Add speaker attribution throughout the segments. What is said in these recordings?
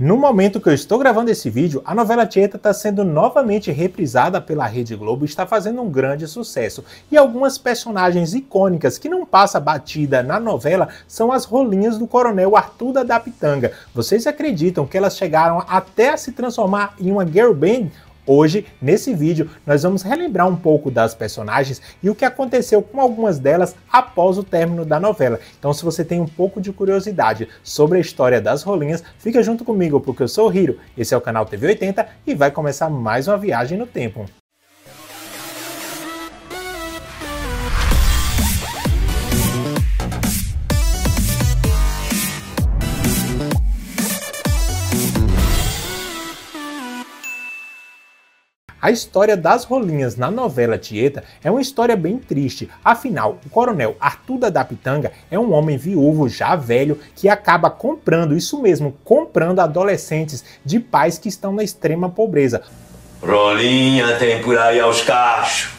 Speaker 1: No momento que eu estou gravando esse vídeo, a novela Tieta está sendo novamente reprisada pela Rede Globo e está fazendo um grande sucesso. E algumas personagens icônicas que não passa batida na novela são as rolinhas do Coronel Arthur da Pitanga. Vocês acreditam que elas chegaram até a se transformar em uma girl band? Hoje, nesse vídeo, nós vamos relembrar um pouco das personagens e o que aconteceu com algumas delas após o término da novela. Então, se você tem um pouco de curiosidade sobre a história das rolinhas, fica junto comigo, porque eu sou o Hiro, esse é o canal TV 80 e vai começar mais uma viagem no tempo. A história das rolinhas na novela Tieta é uma história bem triste, afinal, o Coronel Arthur da Pitanga é um homem viúvo já velho que acaba comprando, isso mesmo, comprando adolescentes de pais que estão na extrema pobreza.
Speaker 2: Rolinha tem por aí aos cachos.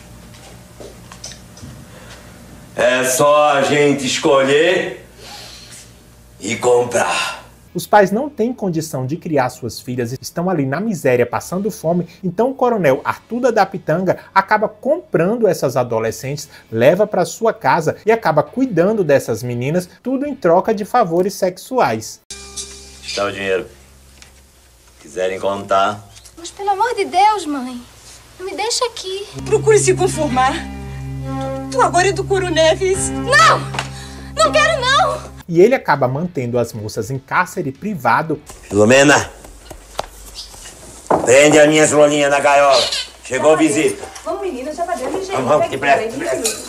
Speaker 2: É só a gente escolher e comprar.
Speaker 1: Os pais não têm condição de criar suas filhas, estão ali na miséria, passando fome, então o Coronel Arthur da Pitanga acaba comprando essas adolescentes, leva para sua casa e acaba cuidando dessas meninas, tudo em troca de favores sexuais.
Speaker 2: Está o dinheiro. Quiserem contar?
Speaker 3: Mas pelo amor de Deus, mãe, não me deixa aqui.
Speaker 4: Procure se conformar. Tu agora é do Coroneves.
Speaker 3: Não! Não quero não!
Speaker 1: E ele acaba mantendo as moças em cárcere privado.
Speaker 2: Filomena, prende as minhas rolinhas na gaiola. Chegou visita.
Speaker 4: Vamos, menina, já tá dando jeito.
Speaker 2: Vamos, depressa.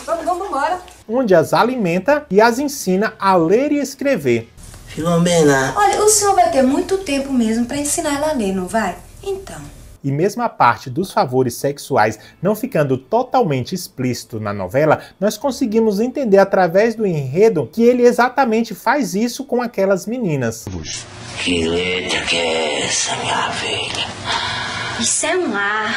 Speaker 4: Vamos embora.
Speaker 1: Onde as alimenta e as ensina a ler e escrever.
Speaker 2: Filomena.
Speaker 5: Olha, o senhor vai ter muito tempo mesmo para ensinar ela a ler, não vai? Então.
Speaker 1: E mesmo a parte dos favores sexuais não ficando totalmente explícito na novela, nós conseguimos entender através do enredo que ele exatamente faz isso com aquelas meninas.
Speaker 2: Que letra que é essa, minha velha?
Speaker 3: Isso é um A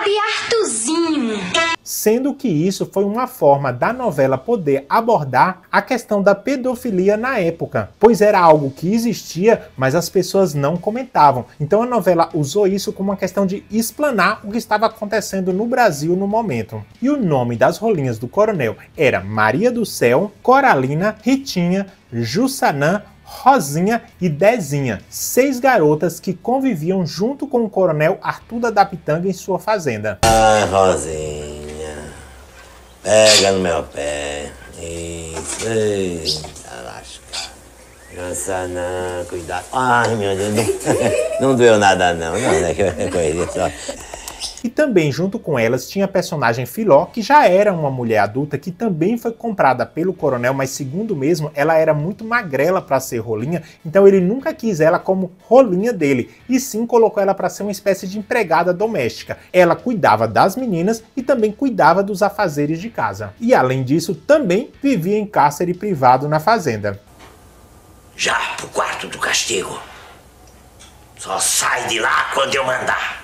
Speaker 3: de Artuzinho.
Speaker 1: Sendo que isso foi uma forma da novela poder abordar a questão da pedofilia na época, pois era algo que existia, mas as pessoas não comentavam. Então a novela usou isso como uma questão de explanar o que estava acontecendo no Brasil no momento. E o nome das rolinhas do Coronel era Maria do Céu, Coralina, Ritinha, Jussanã, Rosinha e Dezinha, 6 garotas que conviviam junto com o Coronel Arthur da Pitanga em sua fazenda.
Speaker 2: Ai, Rosinha, pega no meu pé. Isso, eita, lasca. Jussanã, cuidado. Ai, meu Deus, não doeu nada não, né? Que coisa só.
Speaker 1: E também junto com elas tinha a personagem Filó, que já era uma mulher adulta que também foi comprada pelo Coronel, mas segundo mesmo, ela era muito magrela para ser rolinha, então ele nunca quis ela como rolinha dele, e sim colocou ela para ser uma espécie de empregada doméstica. Ela cuidava das meninas e também cuidava dos afazeres de casa. E além disso, também vivia em cárcere privado na fazenda.
Speaker 2: Já pro quarto do castigo. Só sai de lá quando eu mandar.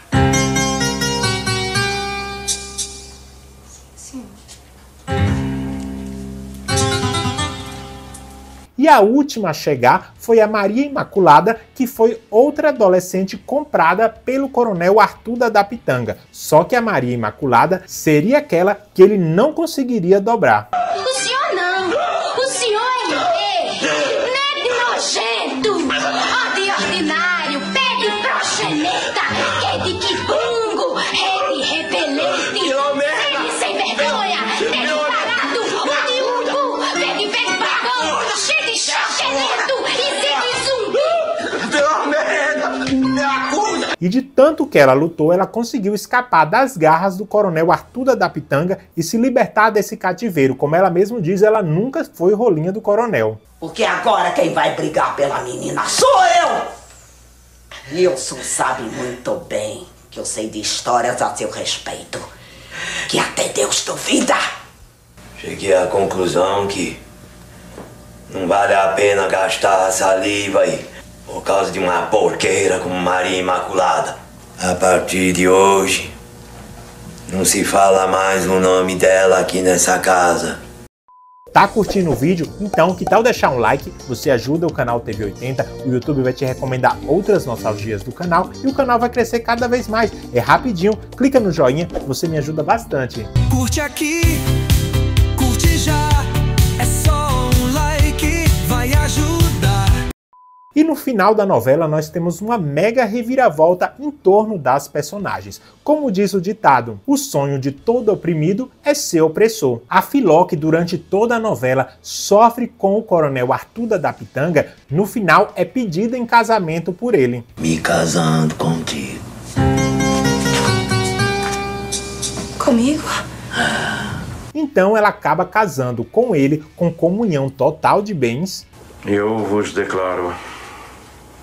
Speaker 1: E a última a chegar foi a Maria Imaculada, que foi outra adolescente comprada pelo Coronel Arthur da Pitanga. Só que a Maria Imaculada seria aquela que ele não conseguiria dobrar.
Speaker 3: O senhor não! O senhor é nojento! Ó de ordinário, pé de proxeneta, que de quibungo, rede repelente, pé de sem vergonha, pé de parado, ó de urubu, pé de vagão, cheio de xoxelento e de zumbi!
Speaker 2: Filomena, me acuda!
Speaker 1: E de tanto que ela lutou, ela conseguiu escapar das garras do Coronel Arthur da Pitanga e se libertar desse cativeiro. Como ela mesma diz, ela nunca foi rolinha do Coronel.
Speaker 4: Porque agora quem vai brigar pela menina sou eu! Nilson sabe muito bem que eu sei de histórias a seu respeito, que até Deus duvida.
Speaker 2: Cheguei à conclusão que não vale a pena gastar a saliva aí por causa de uma porqueira como Maria Imaculada. A partir de hoje, não se fala mais o nome dela aqui nessa casa.
Speaker 1: Tá curtindo o vídeo? Então que tal deixar um like? Você ajuda o canal TV 80, o YouTube vai te recomendar outras nostalgias do canal e o canal vai crescer cada vez mais. É rapidinho, clica no joinha, você me ajuda bastante.
Speaker 6: Curte aqui, curte já, é só um like, vai ajudar.
Speaker 1: E no final da novela nós temos uma mega reviravolta em torno das personagens. Como diz o ditado, o sonho de todo oprimido é ser opressor. A Filó, que durante toda a novela sofre com o coronel Artuda da Pitanga, no final é pedida em casamento por ele.
Speaker 2: Me casando contigo.
Speaker 5: Comigo?
Speaker 1: Então ela acaba casando com ele com comunhão total de bens.
Speaker 7: Eu vos declaro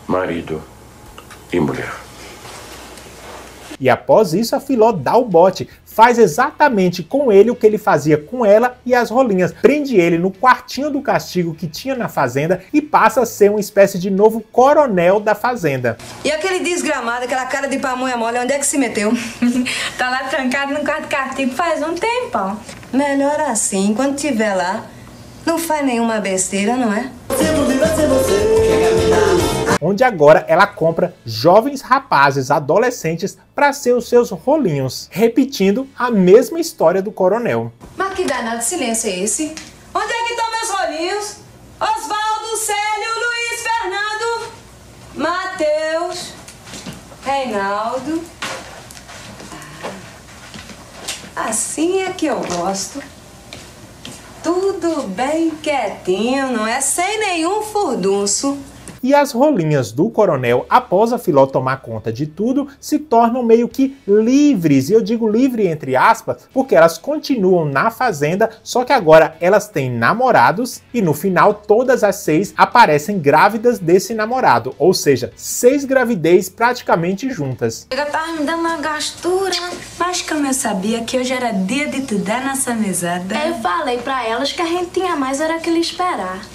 Speaker 7: marido e mulher.
Speaker 1: E após isso a Filó dá o bote, faz exatamente com ele o que ele fazia com ela e as rolinhas. Prende ele no quartinho do castigo que tinha na fazenda e passa a ser uma espécie de novo coronel da fazenda.
Speaker 5: E aquele desgramado, aquela cara de pamonha mole, onde é que se meteu? Tá lá trancado no quarto de castigo faz um tempão. Melhor assim, quando tiver lá, não faz nenhuma besteira, não é?
Speaker 1: Onde agora ela compra jovens rapazes, adolescentes, para ser os seus rolinhos, repetindo a mesma história do coronel.
Speaker 5: Mas que danado de silêncio é esse? Onde é que estão meus rolinhos? Osvaldo, Célio, Luiz, Fernando, Mateus, Reinaldo. Assim é que eu gosto. Tudo bem quietinho, não é? Sem nenhum furdunço.
Speaker 1: E as rolinhas do coronel, após a Filó tomar conta de tudo, se tornam meio que livres. E eu digo livre entre aspas, porque elas continuam na fazenda, só que agora elas têm namorados e no final todas as 6 aparecem grávidas desse namorado. Ou seja, 6 gravidez praticamente juntas.
Speaker 5: Eu tava me dando uma gastura, mas como eu sabia que hoje era dia de tu dar nessa mesada.
Speaker 3: Eu falei pra elas que a gente tinha mais era que ele esperar.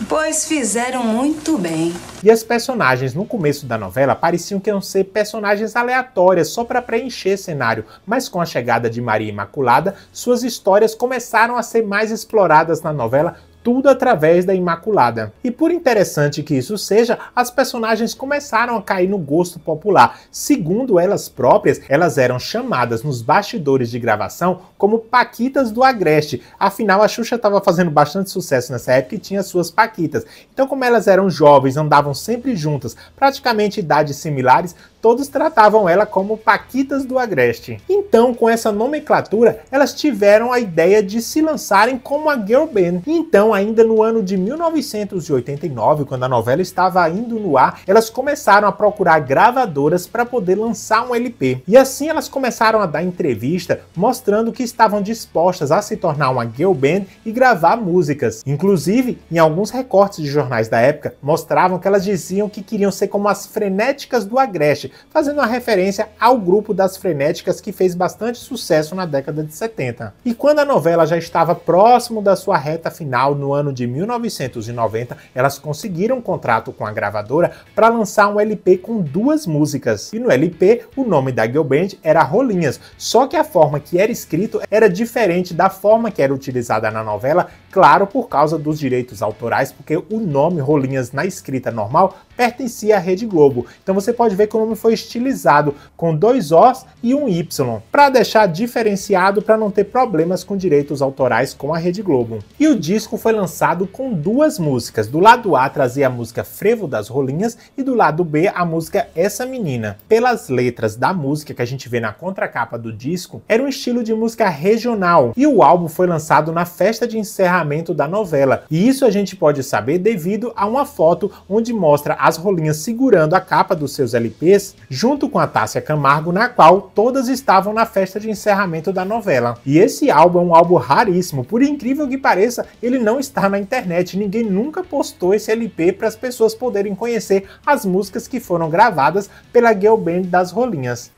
Speaker 5: Pois fizeram muito bem.
Speaker 1: E as personagens no começo da novela pareciam que iam ser personagens aleatórias, só para preencher cenário, mas com a chegada de Maria Imaculada, suas histórias começaram a ser mais exploradas na novela, tudo através da Imaculada. E por interessante que isso seja, as personagens começaram a cair no gosto popular. Segundo elas próprias, elas eram chamadas nos bastidores de gravação como Paquitas do Agreste. Afinal, a Xuxa estava fazendo bastante sucesso nessa época e tinha suas Paquitas. Então, como elas eram jovens, andavam sempre juntas, praticamente idades similares, todos tratavam ela como Paquitas do Agreste. Então, com essa nomenclatura, elas tiveram a ideia de se lançarem como a girl band. Então, ainda no ano de 1989, quando a novela estava indo no ar, elas começaram a procurar gravadoras para poder lançar um LP. E assim elas começaram a dar entrevista mostrando que estavam dispostas a se tornar uma girl band e gravar músicas. Inclusive, em alguns recortes de jornais da época, mostravam que elas diziam que queriam ser como as Frenéticas do Agreste, fazendo uma referência ao grupo das Frenéticas que fez bastante sucesso na década de 70. E quando a novela já estava próximo da sua reta final, no ano de 1990, elas conseguiram um contrato com a gravadora para lançar um LP com 2 músicas. E no LP, o nome da girl band era Rolinhas, só que a forma que era escrito era diferente da forma que era utilizada na novela, claro, por causa dos direitos autorais, porque o nome Rolinhas na escrita normal pertencia à Rede Globo. Então você pode ver que o nome foi estilizado com 2 Os e um Y, para deixar diferenciado para não ter problemas com direitos autorais com a Rede Globo. E o disco foi lançado com 2 músicas. Do lado A trazia a música Frevo das Rolinhas e do lado B a música Essa Menina. Pelas letras da música que a gente vê na contracapa do disco, era um estilo de música regional. E o álbum foi lançado na festa de encerramento da novela. E isso a gente pode saber devido a uma foto onde mostra as Rolinhas segurando a capa dos seus LPs junto com a Tássia Camargo, na qual todas estavam na festa de encerramento da novela. E esse álbum é um álbum raríssimo, por incrível que pareça, ele não está na internet, ninguém nunca postou esse LP para as pessoas poderem conhecer as músicas que foram gravadas pela girl band das Rolinhas.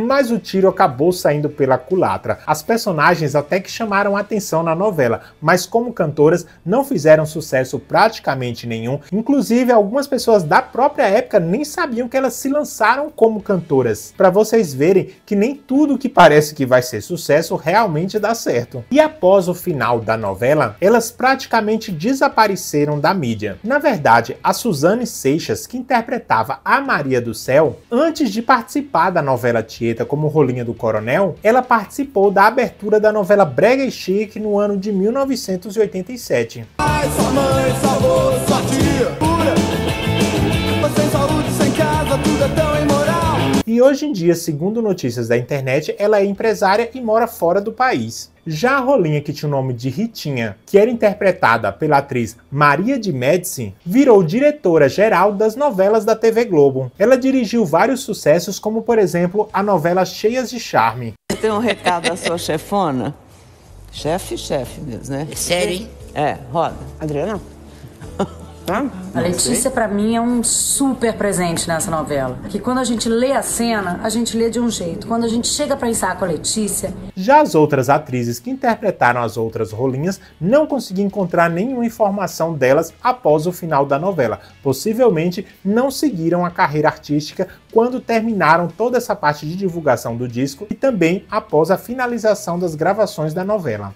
Speaker 1: Mas o tiro acabou saindo pela culatra. As personagens até que chamaram atenção na novela, mas como cantoras não fizeram sucesso praticamente nenhum. Inclusive, algumas pessoas da própria época nem sabiam que elas se lançaram como cantoras. Para vocês verem que nem tudo que parece que vai ser sucesso realmente dá certo. E após o final da novela, elas praticamente desapareceram da mídia. Na verdade, a Suzane Seixas, que interpretava a Maria do Céu, antes de participar da novela Tieta como Rolinha do Coronel, ela participou da abertura da novela Brega e Chique no ano de 1987.
Speaker 6: Ai, sua mãe, sua avó, sua tia, pura. Sem saúde, sem casa, tudo é tão imoral.
Speaker 1: E hoje em dia, segundo notícias da internet, ela é empresária e mora fora do país. Já a Rolinha, que tinha o nome de Ritinha, que era interpretada pela atriz Maria de Médici, virou diretora-geral das novelas da TV Globo. Ela dirigiu vários sucessos, como por exemplo a novela Cheias de Charme.
Speaker 8: Tem um recado da sua chefona? Chefe mesmo, né?
Speaker 2: É sério, hein?
Speaker 8: É, roda.
Speaker 9: Adriana?
Speaker 10: A Letícia, pra mim, é um super presente nessa novela. Que quando a gente lê a cena, a gente lê de um jeito. Quando a gente chega pra ensaiar com a Letícia...
Speaker 1: Já as outras atrizes que interpretaram as outras Rolinhas não consegui encontrar nenhuma informação delas após o final da novela. Possivelmente não seguiram a carreira artística quando terminaram toda essa parte de divulgação do disco e também após a finalização das gravações da novela.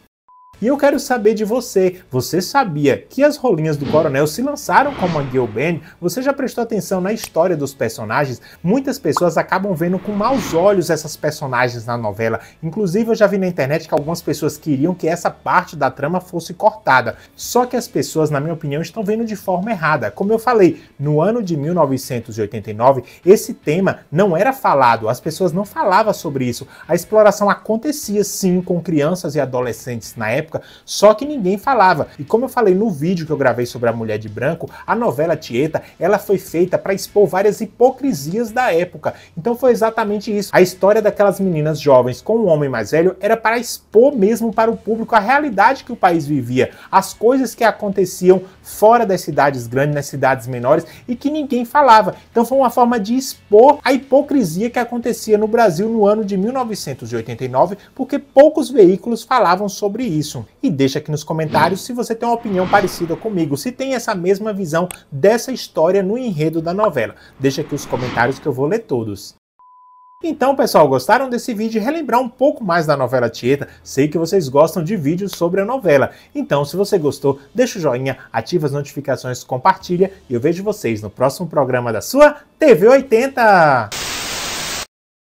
Speaker 1: E eu quero saber de você. Você sabia que as Rolinhas do Coronel se lançaram como a girl band? Você já prestou atenção na história dos personagens? Muitas pessoas acabam vendo com maus olhos essas personagens na novela. Inclusive eu já vi na internet que algumas pessoas queriam que essa parte da trama fosse cortada. Só que as pessoas, na minha opinião, estão vendo de forma errada. Como eu falei, no ano de 1989, esse tema não era falado. As pessoas não falavam sobre isso. A exploração acontecia sim com crianças e adolescentes na época, só que ninguém falava. E como eu falei no vídeo que eu gravei sobre a Mulher de Branco, a novela Tieta, ela foi feita para expor várias hipocrisias da época. Então foi exatamente isso. A história daquelas meninas jovens com um homem mais velho era para expor mesmo para o público a realidade que o país vivia, as coisas que aconteciam fora das cidades grandes, nas cidades menores, e que ninguém falava. Então foi uma forma de expor a hipocrisia que acontecia no Brasil no ano de 1989, porque poucos veículos falavam sobre isso. E deixa aqui nos comentários se você tem uma opinião parecida comigo, se tem essa mesma visão dessa história no enredo da novela. Deixa aqui os comentários que eu vou ler todos. Então, pessoal, gostaram desse vídeo e relembrar um pouco mais da novela Tieta? Sei que vocês gostam de vídeos sobre a novela. Então, se você gostou, deixa o joinha, ativa as notificações, compartilha e eu vejo vocês no próximo programa da sua TV 80!